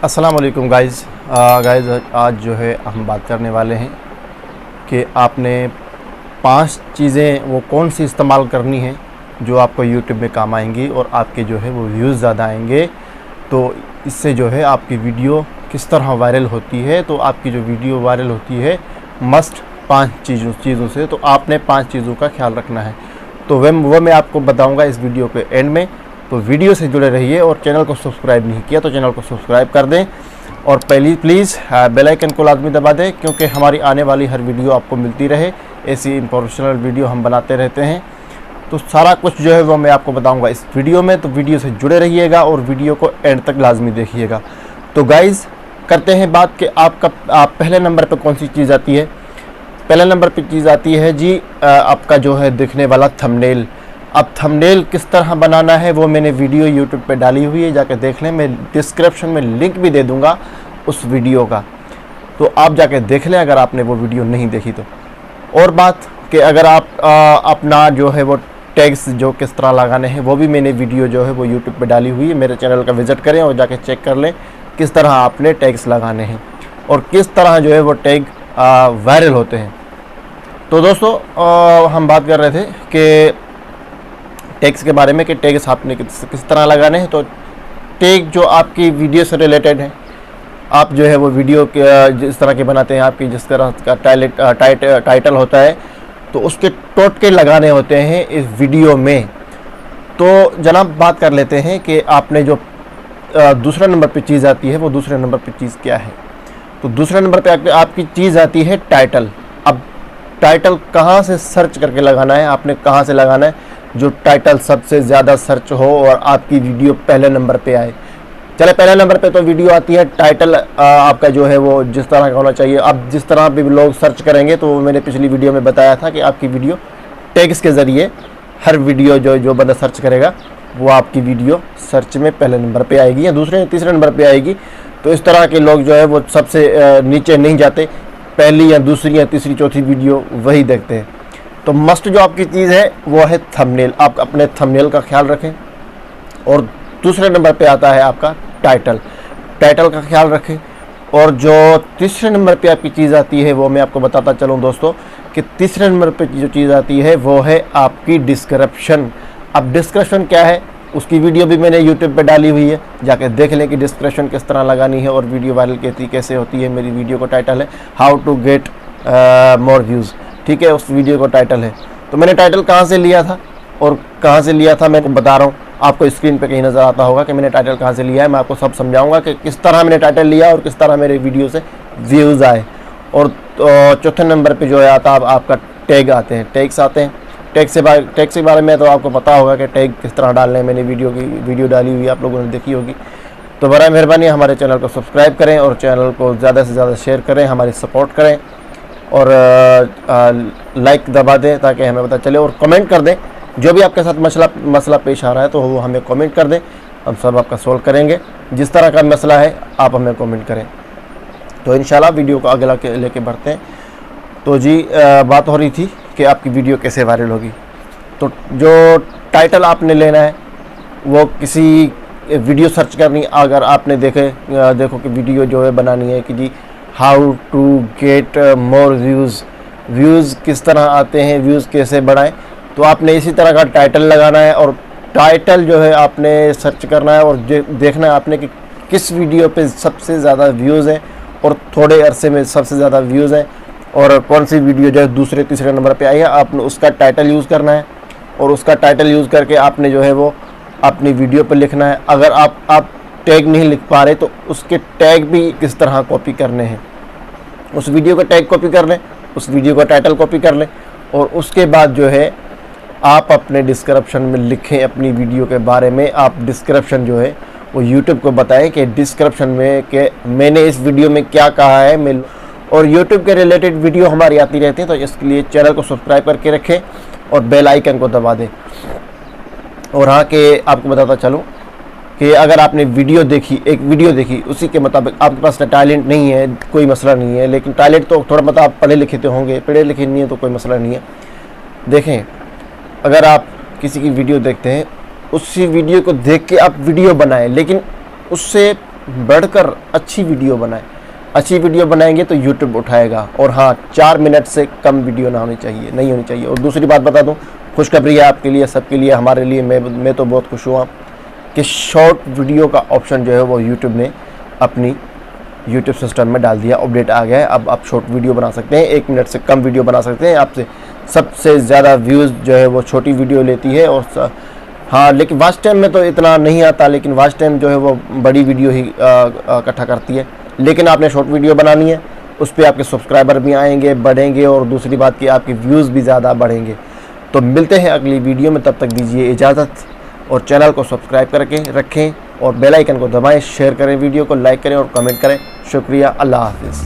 अस्सलाम वालेकुम गाइज़। आज जो है हम बात करने वाले हैं कि आपने 5 चीज़ें वो कौन सी इस्तेमाल करनी है जो आपको यूट्यूब में काम आएंगी और आपके जो है वो व्यूज़ ज़्यादा आएंगे। तो इससे जो है आपकी वीडियो किस तरह वायरल होती है। तो आपकी जो वीडियो वायरल होती है मस्ट 5 चीज़ों से, तो आपने 5 चीज़ों का ख्याल रखना है। तो वो मैं आपको बताऊँगा इस वीडियो के एंड में। तो वीडियो से जुड़े रहिए और चैनल को सब्सक्राइब नहीं किया तो चैनल को सब्सक्राइब कर दें और प्लीज़ बेल आइकन को लाजमी दबा दें, क्योंकि हमारी आने वाली हर वीडियो आपको मिलती रहे। ऐसी इंफॉर्मेशनल वीडियो हम बनाते रहते हैं। तो सारा कुछ जो है वो मैं आपको बताऊंगा इस वीडियो में। तो वीडियो से जुड़े रहिएगा और वीडियो को एंड तक लाजमी देखिएगा। तो गाइज़ करते हैं बात कि आप पहले नंबर पर कौन सी चीज़ आती है। पहले नंबर पर चीज़ आती है जी आपका जो है दिखने वाला थंबनेल। अब थंबनेल किस तरह बनाना है वो मैंने वीडियो यूट्यूब पे डाली हुई है, जाके देख लें। मैं डिस्क्रिप्शन में लिंक भी दे दूंगा उस वीडियो का, तो आप जाके देख लें अगर आपने वो वीडियो नहीं देखी तो। और बात कि अगर आप अपना जो है वो टैग्स जो किस तरह लगाने हैं वो भी मैंने वीडियो जो है वो यूट्यूब पे डाली हुई है। मेरे चैनल का विज़िट करें और जाके चेक कर लें किस तरह आपने टैग्स लगाने हैं और किस तरह जो है वो टैग वायरल होते हैं। तो दोस्तों हम बात कर रहे थे कि टैग्स के बारे में कि टैग्स आपने किस तरह लगाने हैं। तो टैग जो आपकी वीडियो से रिलेटेड है, आप जो है वो वीडियो जिस तरह के बनाते हैं, आपकी जिस तरह का टाइटल होता है तो उसके टोटके लगाने होते हैं इस वीडियो में। तो जनाब बात कर लेते हैं कि आपने जो दूसरे नंबर पे चीज़ आती है वो दूसरे नंबर पे चीज़ क्या है। तो दूसरे नंबर पे आपकी चीज़ आती है टाइटल। अब टाइटल कहाँ से सर्च करके लगाना है, आपने कहाँ से लगाना है जो टाइटल सबसे ज़्यादा सर्च हो और आपकी वीडियो पहले नंबर पे आए। चले पहले नंबर पे तो वीडियो आती है, टाइटल आपका जो है वो जिस तरह का होना चाहिए। अब जिस तरह भी लोग सर्च करेंगे तो मैंने पिछली वीडियो में बताया था कि आपकी वीडियो टैग्स के ज़रिए हर वीडियो जो बंदा सर्च करेगा वो आपकी वीडियो सर्च में पहले नंबर पर आएगी या दूसरे तीसरे नंबर पर आएगी। तो इस तरह के लोग जो है वो सबसे नीचे नहीं जाते, पहली या दूसरी या तीसरी चौथी वीडियो वही देखते हैं। तो मस्ट जो आपकी चीज़ है वो है थंबनेल। आप अपने थंबनेल का ख्याल रखें। और दूसरे नंबर पे आता है आपका टाइटल का ख्याल रखें। और जो तीसरे नंबर पे आपकी चीज़ आती है वो मैं आपको बताता चलूँ दोस्तों कि तीसरे नंबर पे जो चीज़ आती है वो है आपकी डिस्क्रिप्शन। अब डिस्क्रिप्शन क्या है उसकी वीडियो भी मैंने यूट्यूब पे डाली हुई है, जाके देख लें कि डिस्क्रिप्शन किस तरह लगानी है और वीडियो वायरल कैसे होती है। मेरी वीडियो का टाइटल है how to get more views, ठीक है, उस वीडियो का टाइटल है। तो मैंने टाइटल कहाँ से लिया था और कहाँ से लिया था मैं बता रहा हूँ। आपको स्क्रीन पे कहीं नज़र आता होगा कि मैंने टाइटल कहाँ से लिया है। मैं आपको सब समझाऊंगा कि किस तरह मैंने टाइटल लिया और किस तरह मेरे वीडियो से व्यूज़ आए। और चौथे नंबर पे जो है आता है आपका टैग आते हैं, टैग्स आते हैं। टैग के बारे में तो आपको पता होगा कि टैग किस तरह डालने हैं। मैंने वीडियो डाली हुई आप लोगों ने देखी होगी। तो बड़ा मेहरबानी हमारे चैनल को सब्सक्राइब करें और चैनल को ज़्यादा से ज़्यादा शेयर करें, हमारी सपोर्ट करें और लाइक दबा दें ताकि हमें पता चले। और कमेंट कर दें जो भी आपके साथ मसला पेश आ रहा है तो वो हमें कमेंट कर दें, हम सब आपका सॉल्व करेंगे। जिस तरह का मसला है आप हमें कमेंट करें। तो इंशाल्लाह वीडियो को आगे लेके बढ़ते हैं। तो जी बात हो रही थी कि आपकी वीडियो कैसे वायरल होगी। तो जो टाइटल आपने लेना है वो किसी वीडियो सर्च करनी, अगर आपने देखो कि वीडियो जो है बनानी है कि जी how to get more views किस तरह आते हैं, व्यूज़ कैसे बढ़ाएं, तो आपने इसी तरह का टाइटल लगाना है। और टाइटल जो है आपने सर्च करना है और देखना है आपने कि किस वीडियो पे सबसे ज़्यादा व्यूज़ हैं और थोड़े अरसे में सबसे ज़्यादा व्यूज़ हैं और कौन सी वीडियो जो है दूसरे तीसरे नंबर पे आई है। आपने उसका टाइटल यूज़ करना है और उसका टाइटल यूज़ करके आपने जो है वो अपनी वीडियो पर लिखना है। अगर आप टैग नहीं लिख पा रहे तो उसके टैग भी किस तरह कॉपी करने हैं, उस वीडियो का टैग कॉपी कर लें, उस वीडियो का टाइटल कॉपी कर लें और उसके बाद जो है आप अपने डिस्क्रिप्शन में लिखें अपनी वीडियो के बारे में। आप डिस्क्रिप्शन जो है वो यूट्यूब को बताएं कि डिस्क्रिप्शन में कि मैंने इस वीडियो में क्या कहा है। और यूट्यूब के रिलेटेड वीडियो हमारी आती रहती है, तो इसके लिए चैनल को सब्सक्राइब करके रखें और बेल आइकन को दबा दें। और हाँ कि आपको बताता चलूँ कि अगर आपने एक वीडियो देखी उसी के मुताबिक आपके पास टैलेंट नहीं है कोई मसला नहीं है, लेकिन टैलेंट तो थोड़ा बहुत आप पढ़े लिखे होंगे, पढ़े लिखे नहीं है तो कोई मसला नहीं है। देखें अगर आप किसी की वीडियो देखते हैं उसी वीडियो को देख के आप वीडियो बनाएं, लेकिन उससे बढ़कर अच्छी वीडियो बनाएं। अच्छी वीडियो बनाएंगे तो यूट्यूब उठाएगा। और हाँ, 4 मिनट से कम वीडियो नहीं होनी चाहिए। और दूसरी बात बता दूं, खुशखबरी है आपके लिए, सबके लिए, हमारे लिए, मैं तो बहुत खुश हुआ कि शॉर्ट वीडियो का ऑप्शन जो है वो यूट्यूब ने अपनी यूट्यूब सिस्टम में डाल दिया, अपडेट आ गया है। अब आप शॉर्ट वीडियो बना सकते हैं, 1 मिनट से कम वीडियो बना सकते हैं। आपसे सबसे ज़्यादा व्यूज़ जो है वो छोटी वीडियो लेती है। और हाँ, लेकिन वॉच टाइम में तो इतना नहीं आता, लेकिन वॉच टाइम जो है वो बड़ी वीडियो ही इकट्ठा करती है। लेकिन आपने शॉर्ट वीडियो बनानी है, उस पर आपके सब्सक्राइबर भी आएंगे, बढ़ेंगे, और दूसरी बात कि आपके व्यूज़ भी ज़्यादा बढ़ेंगे। तो मिलते हैं अगली वीडियो में, तब तक दीजिए इजाज़त और चैनल को सब्सक्राइब करके रखें और बेल आइकन को दबाएं, शेयर करें, वीडियो को लाइक करें और कमेंट करें। शुक्रिया, अल्लाह हाफिज़।